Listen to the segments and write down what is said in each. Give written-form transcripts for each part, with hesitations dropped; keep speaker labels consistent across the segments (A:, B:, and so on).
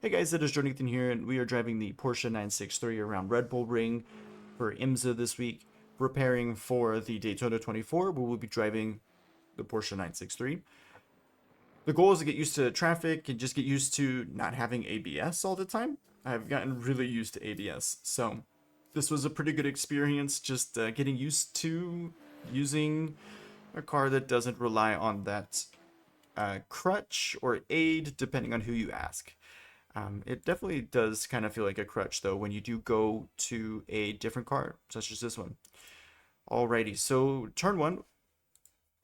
A: Hey guys, it is Jonathan here, and we are driving the Porsche 963 around Red Bull Ring for IMSA this week, preparing for the Daytona 24, where we'll be driving the Porsche 963. The goal is to get used to traffic and just get used to not having ABS all the time. I've gotten really used to ABS, so this was a pretty good experience, just getting used to using a car that doesn't rely on that crutch or aid, depending on who you ask. It definitely does kind of feel like a crutch though when you do go to a different car, such as this one. Alrighty, so turn one,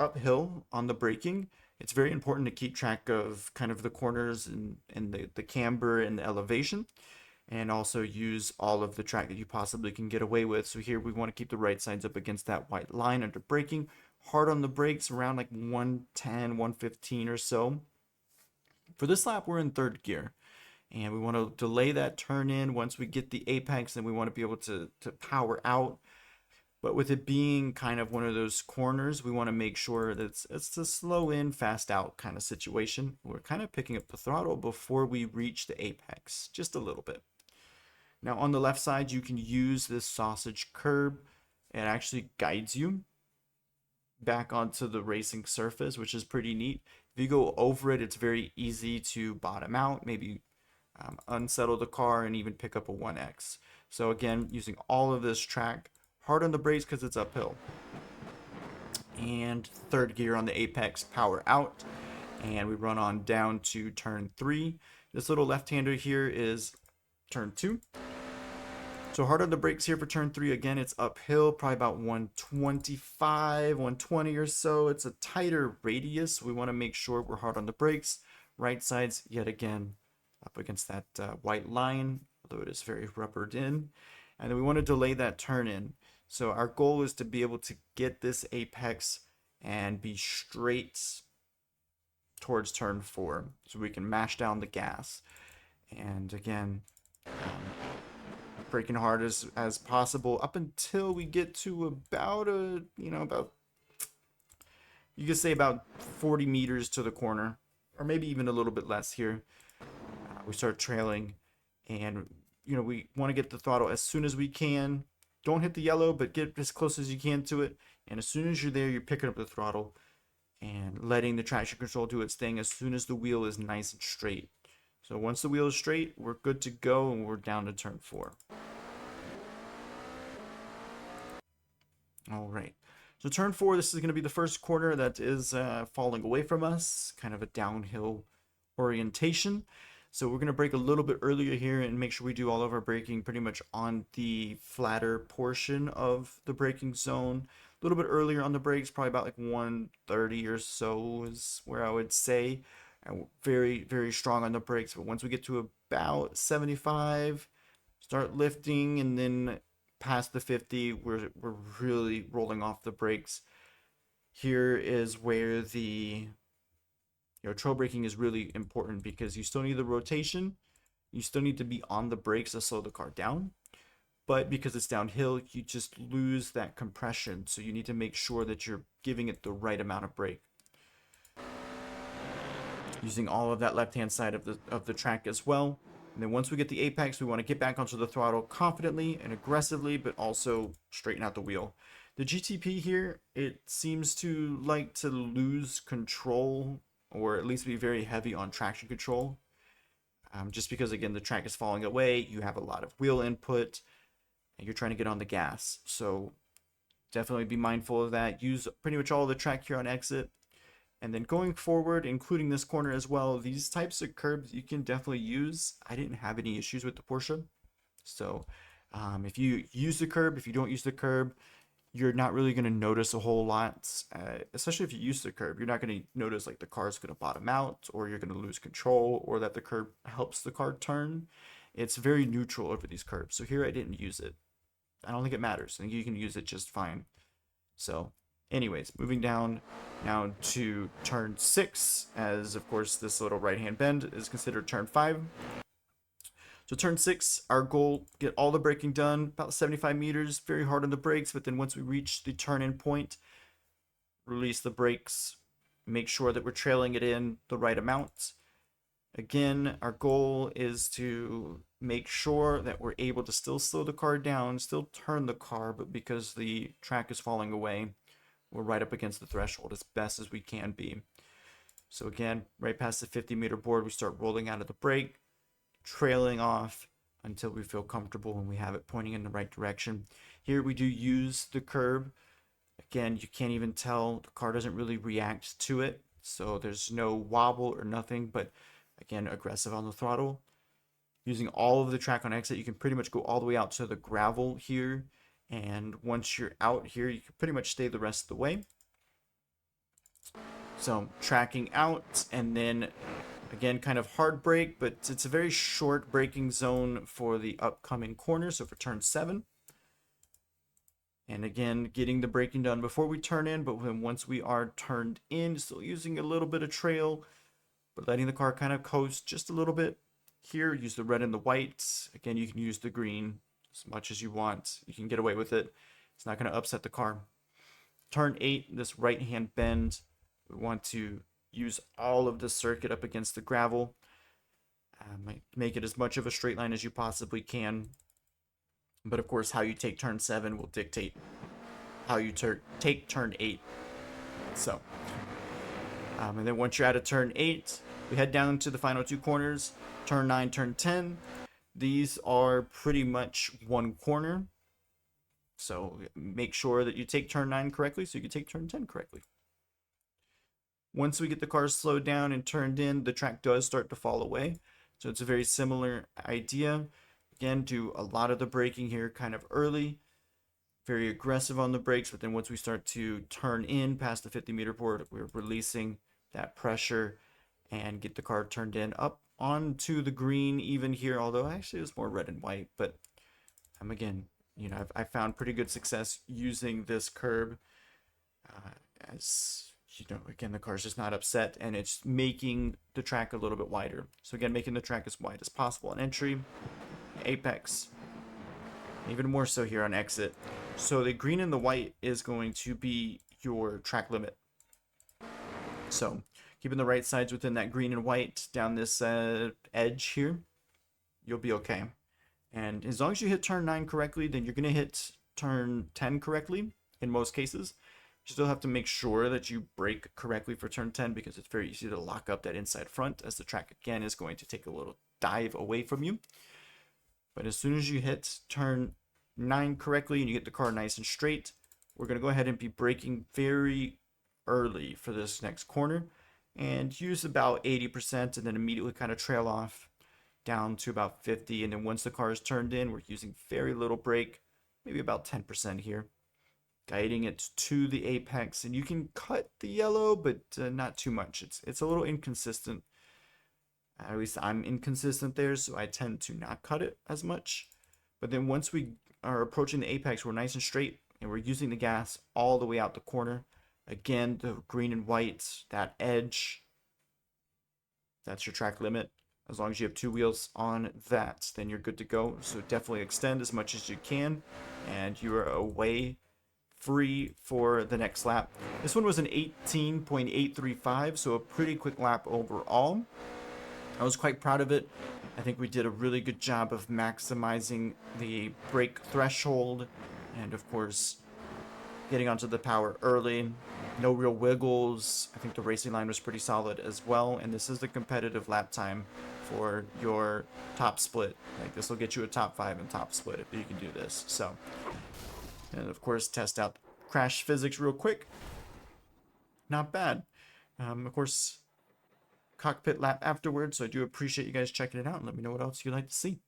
A: uphill on the braking. It's very important to keep track of kind of the corners and the camber and the elevation, and also use all of the track that you possibly can get away with. So here we want to keep the right sides up against that white line under braking. Hard on the brakes, around like 110, 115 or so. For this lap, we're in third gear. And we want to delay that turn in. Once we get the apex, then we want to be able to power out. But with it being kind of one of those corners, we want to make sure that it's a slow in, fast out kind of situation. We're kind of picking up the throttle before we reach the apex, just a little bit. Now on the left side, you can use this sausage curb. It actually guides you back onto the racing surface, which is pretty neat. If you go over it, it's very easy to bottom out, maybe unsettle the car, and even pick up a 1X. So again, using all of this track, hard on the brakes because it's uphill. And third gear on the apex, power out. And we run on down to turn 3. This little left-hander here is turn 2. So hard on the brakes here for turn 3. Again, it's uphill, probably about 125, 120 or so. It's a tighter radius. We want to make sure we're hard on the brakes. Right sides, yet again, up against that white line, although it is very rubbered in. And then we want to delay that turn in. So our goal is to be able to get this apex and be straight towards turn 4, so we can mash down the gas. And again, braking hard as possible up until we get to about you could say about 40 meters to the corner, or maybe even a little bit less here. We start trailing, and we want to get the throttle as soon as we can. Don't hit the yellow, but get as close as you can to it. And as soon as you're there, you're picking up the throttle and letting the traction control do its thing as soon as the wheel is nice and straight. So once the wheel is straight, we're good to go, and we're down to turn 4. All right. So turn 4, this is going to be the first corner that is falling away from us, kind of a downhill orientation. So we're going to brake a little bit earlier here and make sure we do all of our braking pretty much on the flatter portion of the braking zone. A little bit earlier on the brakes, probably about like 130 or so is where I would say. And very, very strong on the brakes. But once we get to about 75, start lifting, and then past the 50, we're really rolling off the brakes. Here is where the trail braking is really important, because you still need the rotation, you still need to be on the brakes to slow the car down, but because it's downhill, you just lose that compression. So you need to make sure that you're giving it the right amount of brake, using all of that left hand side of the track as well. And then once we get the apex, we want to get back onto the throttle confidently and aggressively, but also straighten out the wheel. The GTP here, it seems to like to lose control, or at least be very heavy on traction control. Just because, again, the track is falling away, you have a lot of wheel input, and you're trying to get on the gas. So definitely be mindful of that. Use pretty much all of the track here on exit. And then going forward, including this corner as well, these types of curbs you can definitely use. I didn't have any issues with the Porsche. So if you use the curb, if you don't use the curb, you're not really going to notice a whole lot, especially if you use the curb. You're not going to notice like the car's going to bottom out, or you're going to lose control, or that the curb helps the car turn. It's very neutral over these curbs. So here I didn't use it. I don't think it matters. I think you can use it just fine. So anyways, moving down now to turn 6, as of course this little right-hand bend is considered turn 5. So turn 6, our goal, get all the braking done, about 75 meters, very hard on the brakes, but then once we reach the turn-in point, release the brakes, make sure that we're trailing it in the right amount, Again, our goal is to make sure that we're able to still slow the car down, still turn the car, but because the track is falling away, we're right up against the threshold as best as we can be. So again, right past the 50-meter board, we start rolling out of the brake, trailing off until we feel comfortable and we have it pointing in the right direction. Here we do use the curb. Again, you can't even tell, the car doesn't really react to it, so there's no wobble or nothing, but again, aggressive on the throttle. Using all of the track on exit, you can pretty much go all the way out to the gravel here, and once you're out here, you can pretty much stay the rest of the way. So tracking out, and then again, kind of hard brake, but it's a very short braking zone for the upcoming corner, so for turn 7. And again, getting the braking done before we turn in, but then once we are turned in, still using a little bit of trail, but letting the car kind of coast just a little bit. Here, use the red and the white. Again, you can use the green as much as you want. You can get away with it. It's not going to upset the car. Turn 8, this right-hand bend, we want to use all of the circuit up against the gravel. Make it as much of a straight line as you possibly can. But of course, how you take turn 7 will dictate how you take turn 8. So, and then once you're out of turn 8, we head down to the final 2 corners. Turn 9, turn 10. These are pretty much one corner. So make sure that you take turn 9 correctly so you can take turn 10 correctly. Once we get the car slowed down and turned in, the track does start to fall away. So it's a very similar idea. Again, do a lot of the braking here kind of early, very aggressive on the brakes, but then once we start to turn in past the 50-meter board, we're releasing that pressure and get the car turned in up onto the green even here, although actually it's more red and white, but again, you know, I found pretty good success using this curb as, you know, again, the car's just not upset and it's making the track a little bit wider. So again, making the track as wide as possible on entry, apex, even more so here on exit. So the green and the white is going to be your track limit. So keeping the right sides within that green and white down this edge here, you'll be okay. And as long as you hit turn 9 correctly, then you're going to hit turn 10 correctly in most cases. You still have to make sure that you brake correctly for turn 10 because it's very easy to lock up that inside front as the track again is going to take a little dive away from you. But as soon as you hit turn 9 correctly and you get the car nice and straight, we're going to go ahead and be braking very early for this next corner and use about 80% and then immediately kind of trail off down to about 50. And then once the car is turned in, we're using very little brake, maybe about 10% here, guiding it to the apex. And you can cut the yellow, but not too much. It's a little inconsistent. At least I'm inconsistent there, so I tend to not cut it as much. But then once we are approaching the apex, we're nice and straight, and we're using the gas all the way out the corner. Again, the green and white, that edge, that's your track limit. As long as you have 2 wheels on that, then you're good to go. So definitely extend as much as you can, and you are away free for the next lap. This one was an 18.835, so a pretty quick lap overall. I was quite proud of it. I think we did a really good job of maximizing the brake threshold and of course getting onto the power early. No real wiggles. I think the racing line was pretty solid as well, and this is the competitive lap time for your top split. Like, this will get you a top 5 and top split if you can do this. So, and of course test out crash physics real quick. Not bad. Of course, cockpit lap afterwards, so I do appreciate you guys checking it out and let me know what else you'd like to see.